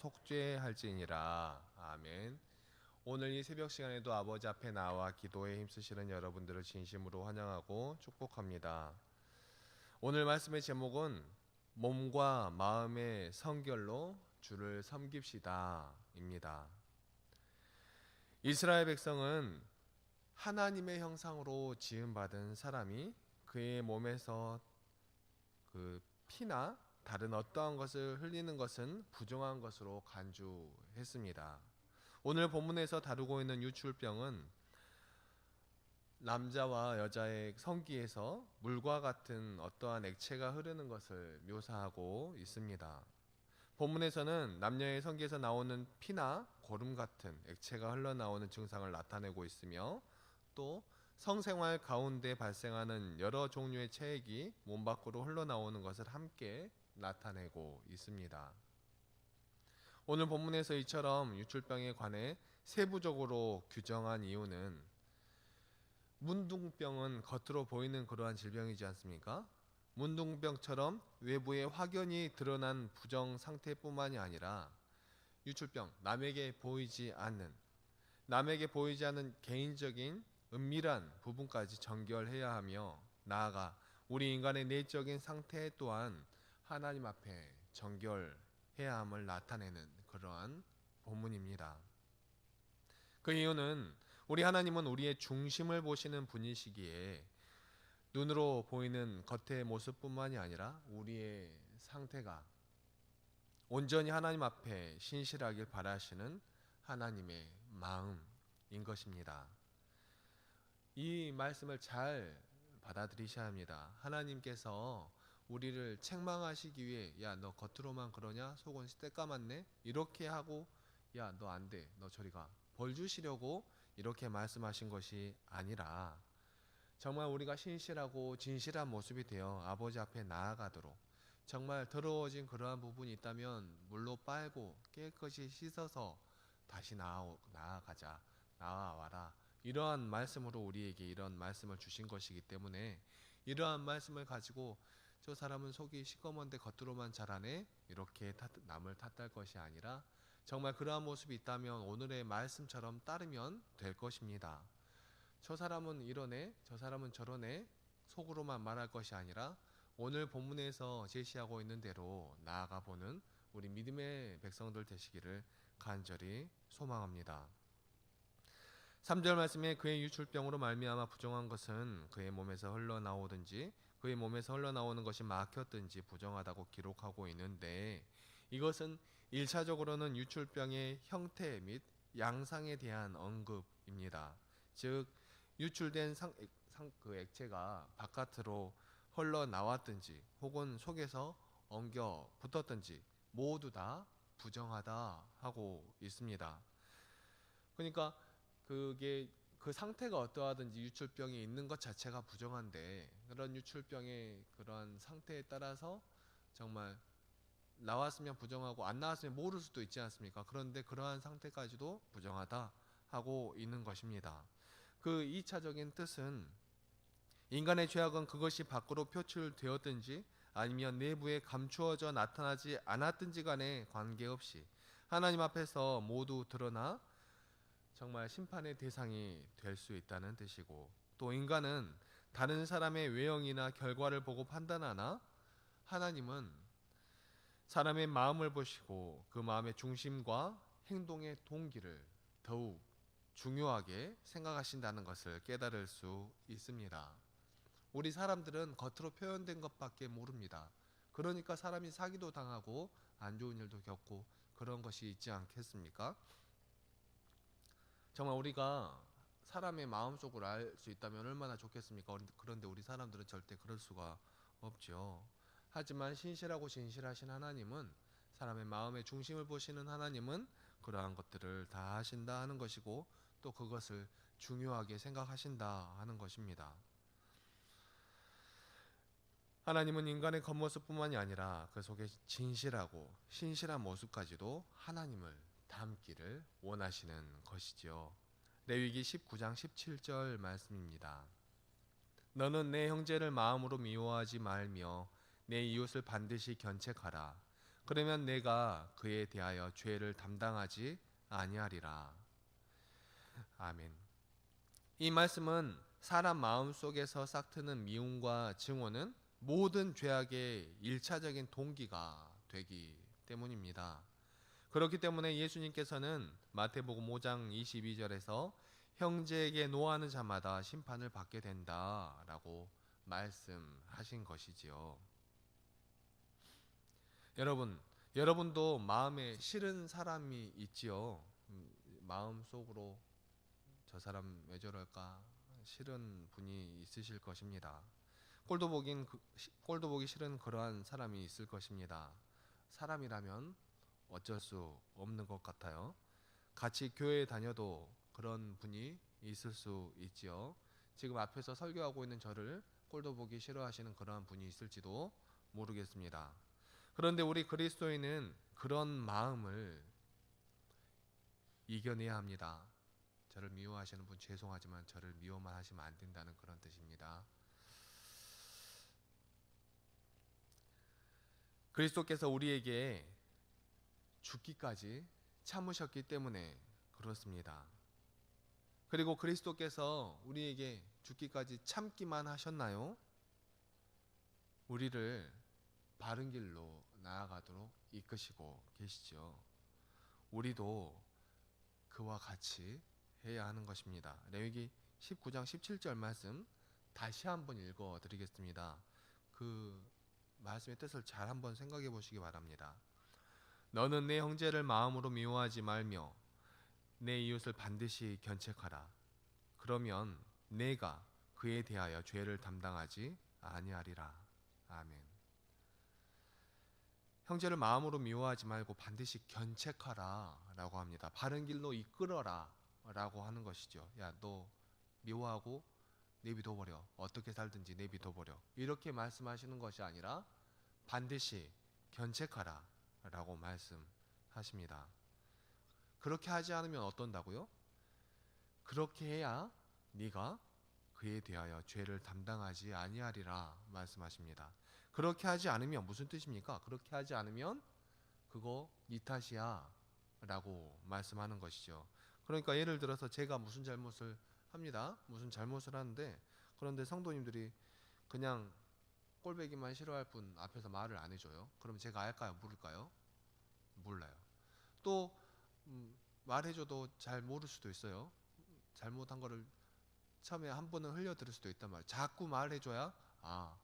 속죄할지니라. 아멘. 오늘 이 새벽 시간에도 아버지 앞에 나와 기도에 힘쓰시는 여러분들을 진심으로 환영하고 축복합니다. 오늘 말씀의 제목은 몸과 마음의 성결로 주를 섬깁시다입니다. 이스라엘 백성은 하나님의 형상으로 지음받은 사람이 그의 몸에서 그 피나 다른 어떠한 것을 흘리는 것은 부정한 것으로 간주했습니다. 오늘 본문에서 다루고 있는 유출병은 남자와 여자의 성기에서 물과 같은 어떠한 액체가 흐르는 것을 묘사하고 있습니다. 본문에서는 남녀의 성기에서 나오는 피나 고름 같은 액체가 흘러나오는 증상을 나타내고 있으며, 또 성생활 가운데 발생하는 여러 종류의 체액이 몸 밖으로 흘러나오는 것을 함께 나타내고 있습니다. 오늘 본문에서 이처럼 유출병에 관해 세부적으로 규정한 이유는 문둥병은 겉으로 보이는 그러한 질병이지 않습니까? 문둥병처럼 외부에 확연히 드러난 부정 상태뿐만이 아니라 유출병, 남에게 보이지 않는 개인적인 은밀한 부분까지 정결해야 하며, 나아가 우리 인간의 내적인 상태 또한 하나님 앞에 정결해야 함을 나타내는 그러한 본문입니다. 그 이유는 우리 하나님은 우리의 중심을 보시는 분이시기에 눈으로 보이는 겉의 모습뿐만이 아니라 우리의 상태가 온전히 하나님 앞에 신실하길 바라시는 하나님의 마음인 것입니다. 이 말씀을 잘 받아들이셔야 합니다. 하나님께서 우리를 책망하시기 위해 야, 너 겉으로만 그러냐? 속은 새까맣네? 이렇게 하고 야, 너 안 돼. 너 저리 가. 벌 주시려고 이렇게 말씀하신 것이 아니라 정말 우리가 신실하고 진실한 모습이 되어 아버지 앞에 나아가도록, 정말 더러워진 그러한 부분이 있다면 물로 빨고 깨끗이 씻어서 다시 나아가자, 나아와라, 이러한 말씀으로 우리에게 이런 말씀을 주신 것이기 때문에, 이러한 말씀을 가지고 저 사람은 속이 시꺼먼데 겉으로만 잘하네, 이렇게 남을 탓할 것이 아니라 정말 그러한 모습이 있다면 오늘의 말씀처럼 따르면 될 것입니다. 저 사람은 이러네, 저 사람은 저러네, 속으로만 말할 것이 아니라 오늘 본문에서 제시하고 있는 대로 나아가 보는 우리 믿음의 백성들 되시기를 간절히 소망합니다. 3절 말씀에 그의 유출병으로 말미암아 부정한 것은 그의 몸에서 흘러나오든지 그의 몸에서 흘러나오는 것이 막혔든지 부정하다고 기록하고 있는데, 이것은 1차적으로는 유출병의 형태 및 양상에 대한 언급입니다. 즉 유출된 그 액체가 바깥으로 흘러나왔든지 혹은 속에서 엉겨 붙었든지 모두 다 부정하다 하고 있습니다. 그러니까 그게 그 상태가 어떠하든지 유출병이 있는 것 자체가 부정한데, 그런 유출병의 그런 상태에 따라서 정말 나왔으면 부정하고 안 나왔으면 모를 수도 있지 않습니까? 그런데 그러한 상태까지도 부정하다 하고 있는 것입니다. 그 2차적인 뜻은 인간의 죄악은 그것이 밖으로 표출되었든지 아니면 내부에 감추어져 나타나지 않았든지 간에 관계없이 하나님 앞에서 모두 드러나 정말 심판의 대상이 될 수 있다는 뜻이고, 또 인간은 다른 사람의 외형이나 결과를 보고 판단하나 하나님은 사람의 마음을 보시고 그 마음의 중심과 행동의 동기를 더욱 중요하게 생각하신다는 것을 깨달을 수 있습니다. 우리 사람들은 겉으로 표현된 것밖에 모릅니다. 그러니까 사람이 사기도 당하고 안 좋은 일도 겪고 그런 것이 있지 않겠습니까? 정말 우리가 사람의 마음속을 알 수 있다면 얼마나 좋겠습니까? 그런데 우리 사람들은 절대 그럴 수가 없죠. 하지만 신실하고 진실하신 하나님은, 사람의 마음의 중심을 보시는 하나님은 그러한 것들을 다 하신다 하는 것이고, 또 그것을 중요하게 생각하신다 하는 것입니다. 하나님은 인간의 겉모습뿐만이 아니라 그 속에 진실하고 신실한 모습까지도 하나님을 닮기를 원하시는 것이지요. 레위기 19장 17절 말씀입니다. 너는 내 형제를 마음으로 미워하지 말며 내 이웃을 반드시 견책하라. 그러면 내가 그에 대하여 죄를 담당하지 아니하리라. 아멘. 이 말씀은 사람 마음 속에서 싹트는 미움과 증오는 모든 죄악의 일차적인 동기가 되기 때문입니다. 그렇기 때문에 예수님께서는 마태복음 5장 22절에서 형제에게 노하는 자마다 심판을 받게 된다라고 말씀하신 것이지요. 여러분도 마음에 싫은 사람이 있지요. 마음 속으로 저 사람 왜 저럴까 싫은 분이 있으실 것입니다. 꼴도 보기 싫은 그러한 사람이 있을 것입니다. 사람이라면 어쩔 수 없는 것 같아요. 같이 교회에 다녀도 그런 분이 있을 수 있지요. 지금 앞에서 설교하고 있는 저를 꼴도 보기 싫어하시는 그러한 분이 있을지도 모르겠습니다. 그런데 우리 그리스도인은 그런 마음을 이겨내야 합니다. 저를 미워하시는 분 죄송하지만 저를 미워만 하시면 안 된다는 그런 뜻입니다. 그리스도께서 우리에게 죽기까지 참으셨기 때문에 그렇습니다. 그리고 그리스도께서 우리에게 죽기까지 참기만 하셨나요? 우리를 바른 길로 나아가도록 이끄시고 계시죠. 우리도 그와 같이 해야 하는 것입니다. 레위기 19장 17절 말씀 다시 한번 읽어 드리겠습니다. 그 말씀의 뜻을 잘 한번 생각해 보시기 바랍니다. 너는 내 형제를 마음으로 미워하지 말며 내 이웃을 반드시 견책하라. 그러면 내가 그에 대하여 죄를 담당하지 아니하리라. 아멘. 형제를 마음으로 미워하지 말고 반드시 견책하라 라고 합니다. 바른 길로 이끌어라 라고 하는 것이죠. 야, 너 미워하고 내비둬버려. 어떻게 살든지 내비둬버려. 이렇게 말씀하시는 것이 아니라 반드시 견책하라 라고 말씀하십니다. 그렇게 하지 않으면 어떤다고요? 그렇게 해야 네가 그에 대하여 죄를 담당하지 아니하리라 말씀하십니다. 그렇게 하지 않으면 무슨 뜻입니까? 그렇게 하지 않으면 그거 네 탓이야 라고 말씀하는 것이죠. 그러니까 예를 들어서 제가 무슨 잘못을 합니다. 무슨 잘못을 하는데 그런데 성도님들이 그냥 꼴배기만 싫어할 뿐 앞에서 말을 안 해줘요. 그럼 제가 알까요? 모를까요? 몰라요. 또 말해줘도 잘 모를 수도 있어요. 잘못한 거를 처음에 한 번은 흘려들을 수도 있단 말이에요. 자꾸 말해줘야 아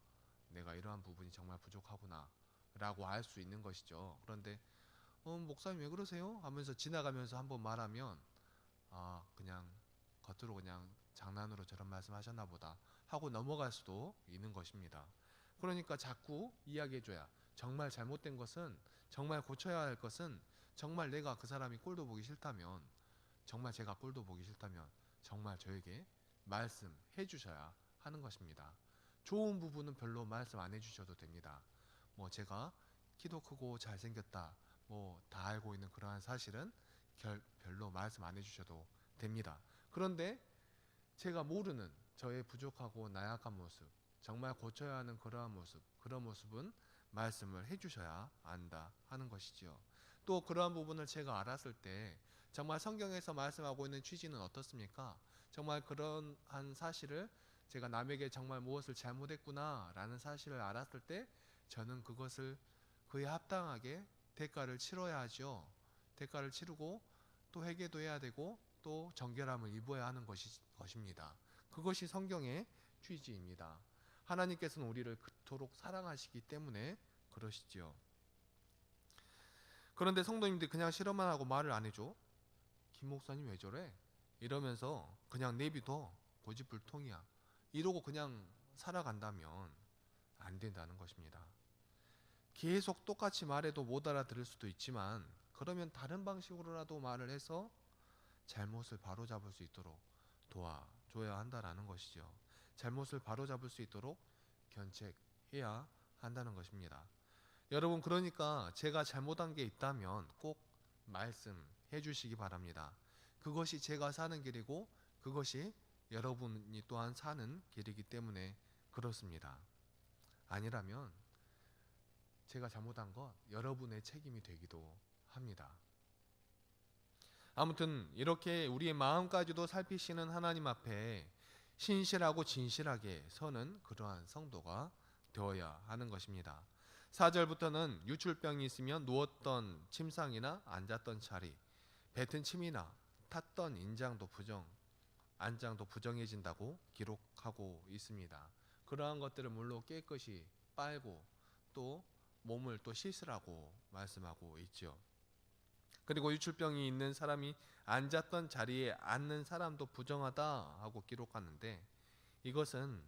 내가 이러한 부분이 정말 부족하구나 라고 알 수 있는 것이죠. 그런데 목사님 왜 그러세요? 하면서 지나가면서 한번 말하면 아 그냥 겉으로 그냥 장난으로 저런 말씀 하셨나 보다 하고 넘어갈 수도 있는 것입니다. 그러니까 자꾸 이야기해줘야 정말 잘못된 것은 정말 고쳐야 할 것은 정말 내가 그 사람이 꼴도 보기 싫다면 정말 제가 꼴도 보기 싫다면 정말 저에게 말씀해 주셔야 하는 것입니다. 좋은 부분은 별로 말씀 안 해주셔도 됩니다. 뭐 제가 키도 크고 잘생겼다 뭐 다 알고 있는 그러한 사실은 별로 말씀 안 해주셔도 됩니다. 그런데 제가 모르는 저의 부족하고 나약한 모습 정말 고쳐야 하는 그러한 모습 그런 모습은 말씀을 해주셔야 한다 하는 것이지요. 또 그러한 부분을 제가 알았을 때 정말 성경에서 말씀하고 있는 취지는 어떻습니까? 정말 그런 한 사실을 제가 남에게 정말 무엇을 잘못했구나 라는 사실을 알았을 때 저는 그것을 그에 합당하게 대가를 치러야 하죠. 대가를 치르고 또 회개도 해야 되고 또 정결함을 입어야 하는 것입니다. 그것이 성경의 취지입니다. 하나님께서는 우리를 그토록 사랑하시기 때문에 그러시지요. 그런데 성도님들이 그냥 실험만 하고 말을 안 해줘. 김 목사님 왜 저래? 이러면서 그냥 내비둬. 고집불통이야. 이러고 그냥 살아간다면 안 된다는 것입니다. 계속 똑같이 말해도 못 알아들을 수도 있지만 그러면 다른 방식으로라도 말을 해서 잘못을 바로잡을 수 있도록 도와줘야 한다라는 것이죠. 잘못을 바로잡을 수 있도록 견책해야 한다는 것입니다. 여러분 그러니까 제가 잘못한 게 있다면 꼭 말씀해 주시기 바랍니다. 그것이 제가 사는 길이고 그것이 여러분이 또한 사는 길이기 때문에 그렇습니다. 아니라면 제가 잘못한 것 여러분의 책임이 되기도 합니다. 아무튼 이렇게 우리의 마음까지도 살피시는 하나님 앞에 신실하고 진실하게 서는 그러한 성도가 되어야 하는 것입니다. 4절부터는 유출병이 있으면 누웠던 침상이나 앉았던 자리, 뱉은 침이나 탔던 안장도 부정해진다고 기록하고 있습니다. 그러한 것들을 물로 깨끗이 빨고 또 몸을 또 씻으라고 말씀하고 있죠. 그리고 유출병이 있는 사람이 앉았던 자리에 앉는 사람도 부정하다 하고 기록하는데, 이것은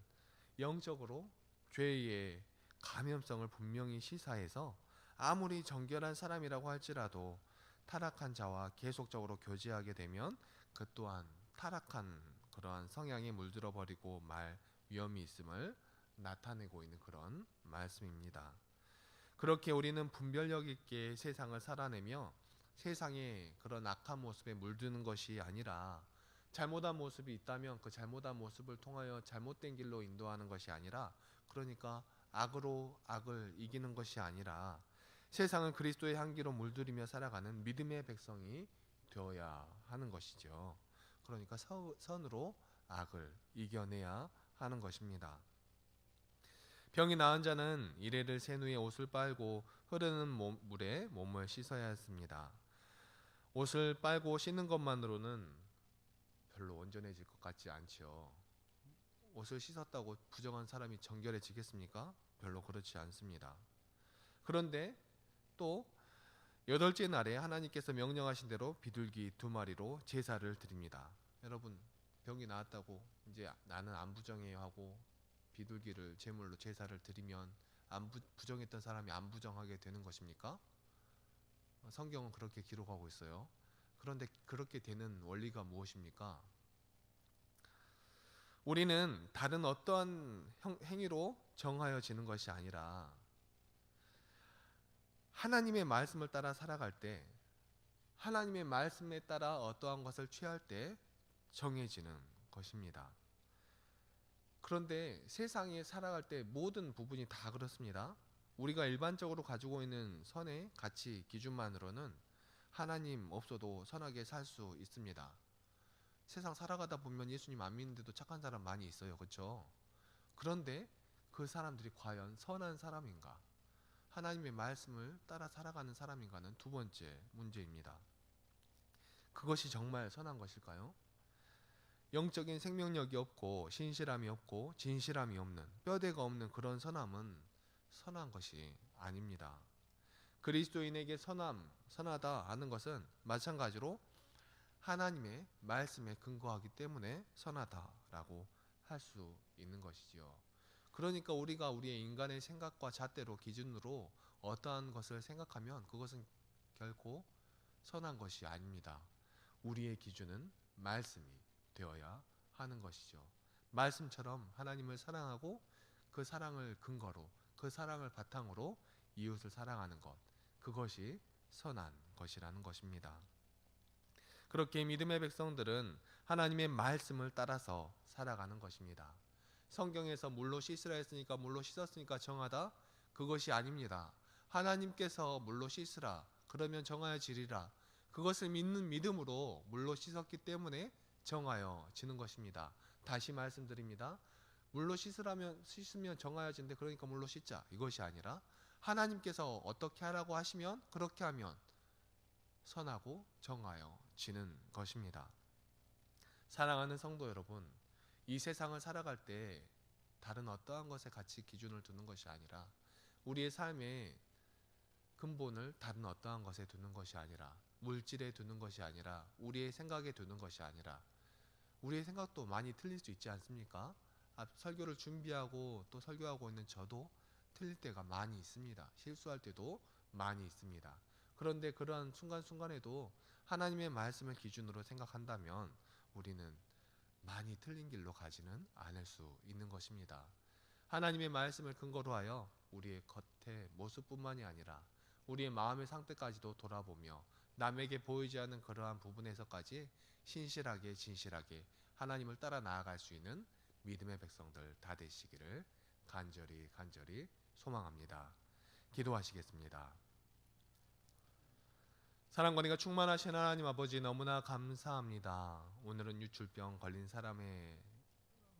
영적으로 죄의 감염성을 분명히 시사해서 아무리 정결한 사람이라고 할지라도 타락한 자와 계속적으로 교제하게 되면 그 또한 타락한 그러한 성향에 물들어 버리고 말 위험이 있음을 나타내고 있는 그런 말씀입니다. 그렇게 우리는 분별력 있게 세상을 살아내며 세상의 그런 악한 모습에 물드는 것이 아니라, 잘못한 모습이 있다면 그 잘못한 모습을 통하여 잘못된 길로 인도하는 것이 아니라, 그러니까 악으로 악을 이기는 것이 아니라 세상을 그리스도의 향기로 물들이며 살아가는 믿음의 백성이 되어야 하는 것이죠. 그러니까 선으로 악을 이겨내야 하는 것입니다. 병이 나은 자는 이레를 센 후에 옷을 빨고 흐르는 물에 몸을 씻어야 했습니다. 옷을 빨고 씻는 것만으로는 별로 온전해질 것 같지 않죠. 옷을 씻었다고 부정한 사람이 정결해지겠습니까? 별로 그렇지 않습니다. 그런데 또 8째 날에 하나님께서 명령하신 대로 비둘기 2마리로 제사를 드립니다. 여러분, 병이 나았다고 이제 나는 안 부정해요 하고 비둘기를 제물로 제사를 드리면 부정했던 사람이 안 부정하게 되는 것입니까? 성경은 그렇게 기록하고 있어요. 그런데 그렇게 되는 원리가 무엇입니까? 우리는 다른 어떠한 행위로 정하여지는 것이 아니라 하나님의 말씀을 따라 살아갈 때, 하나님의 말씀에 따라 어떠한 것을 취할 때 정해지는 것입니다. 그런데 세상에 살아갈 때 모든 부분이 다 그렇습니다. 우리가 일반적으로 가지고 있는 선의 가치 기준만으로는 하나님 없어도 선하게 살 수 있습니다. 세상 살아가다 보면 예수님 안 믿는데도 착한 사람 많이 있어요. 그렇죠? 그런데 그 사람들이 과연 선한 사람인가? 하나님의 말씀을 따라 살아가는 사람인가는 두 번째 문제입니다. 그것이 정말 선한 것일까요? 영적인 생명력이 없고 신실함이 없고 진실함이 없는, 뼈대가 없는 그런 선함은 선한 것이 아닙니다. 그리스도인에게 선하다 하는 것은 마찬가지로 하나님의 말씀에 근거하기 때문에 선하다라고 할 수 있는 것이지요. 그러니까 우리가 우리의 인간의 생각과 잣대로 기준으로 어떠한 것을 생각하면 그것은 결코 선한 것이 아닙니다. 우리의 기준은 말씀이 되어야 하는 것이죠. 말씀처럼 하나님을 사랑하고 그 사랑을 근거로, 그 사랑을 바탕으로 이웃을 사랑하는 것, 그것이 선한 것이라는 것입니다. 그렇게 믿음의 백성들은 하나님의 말씀을 따라서 살아가는 것입니다. 성경에서 물로 씻으라 했으니까 물로 씻었으니까 정하다? 그것이 아닙니다. 하나님께서 물로 씻으라 그러면 정하여지리라, 그것을 믿는 믿음으로 물로 씻었기 때문에 정하여지는 것입니다. 다시 말씀드립니다. 물로 씻으면 정하여진대, 그러니까 물로 씻자, 이것이 아니라 하나님께서 어떻게 하라고 하시면 그렇게 하면 선하고 정하여지는 것입니다. 사랑하는 성도 여러분, 이 세상을 살아갈 때 다른 어떠한 것에 같이 기준을 두는 것이 아니라, 우리의 삶의 근본을 다른 어떠한 것에 두는 것이 아니라, 물질에 두는 것이 아니라, 우리의 생각에 두는 것이 아니라, 우리의 생각도 많이 틀릴 수 있지 않습니까? 설교를 준비하고 또 설교하고 있는 저도 틀릴 때가 많이 있습니다. 실수할 때도 많이 있습니다. 그런데 그러한 순간순간에도 하나님의 말씀을 기준으로 생각한다면 우리는 많이 틀린 길로 가지는 않을 수 있는 것입니다. 하나님의 말씀을 근거로 하여 우리의 겉의 모습뿐만이 아니라 우리의 마음의 상태까지도 돌아보며 남에게 보이지 않는 그러한 부분에서까지 신실하게 진실하게 하나님을 따라 나아갈 수 있는 믿음의 백성들 다 되시기를 간절히 소망합니다. 기도하시겠습니다. 사랑권위가 충만하신 하나님 아버지, 너무나 감사합니다. 오늘은 유출병 걸린 사람의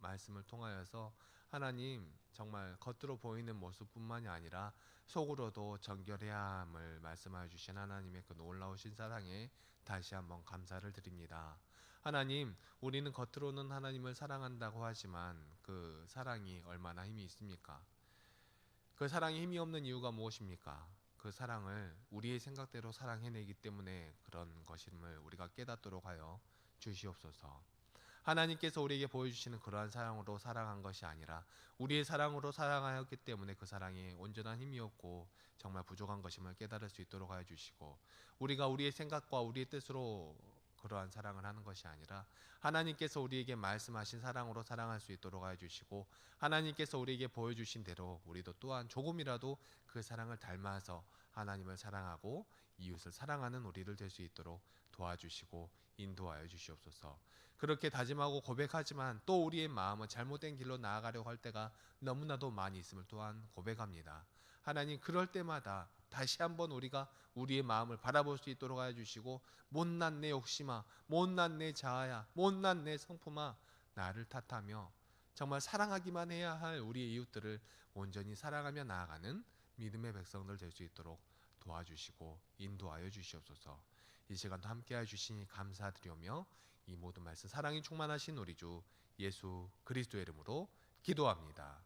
말씀을 통하여서 하나님, 정말 겉으로 보이는 모습뿐만이 아니라 속으로도 정결해야 함을 말씀하여 주신 하나님의 그 놀라우신 사랑에 다시 한번 감사를 드립니다. 하나님, 우리는 겉으로는 하나님을 사랑한다고 하지만 그 사랑이 얼마나 힘이 있습니까? 그 사랑이 힘이 없는 이유가 무엇입니까? 그 사랑을 우리의 생각대로 사랑해내기 때문에 그런 것임을 우리가 깨닫도록 하여 주시옵소서. 하나님께서 우리에게 보여주시는 그러한 사랑으로 사랑한 것이 아니라 우리의 사랑으로 사랑하였기 때문에 그 사랑이 온전한 힘이 없고 정말 부족한 것임을 깨달을 수 있도록 하여 주시고, 우리가 우리의 생각과 우리의 뜻으로 그러한 사랑을 하는 것이 아니라 하나님께서 우리에게 말씀하신 사랑으로 사랑할 수 있도록 하여 주시고, 하나님께서 우리에게 보여주신 대로 우리도 또한 조금이라도 그 사랑을 닮아서 하나님을 사랑하고 이웃을 사랑하는 우리를 될 수 있도록 도와주시고 인도하여 주시옵소서. 그렇게 다짐하고 고백하지만 또 우리의 마음은 잘못된 길로 나아가려고 할 때가 너무나도 많이 있음을 또한 고백합니다. 하나님, 그럴 때마다 다시 한번 우리가 우리의 마음을 바라볼 수 있도록 하여 주시고, 못난 내 욕심아, 못난 내 자아야, 못난 내 성품아, 나를 탓하며 정말 사랑하기만 해야 할 우리의 이웃들을 온전히 사랑하며 나아가는 믿음의 백성들 될 수 있도록 도와주시고 인도하여 주시옵소서. 이 시간도 함께해 주시니 감사드리오며 이 모든 말씀 사랑이 충만하신 우리 주 예수 그리스도의 이름으로 기도합니다.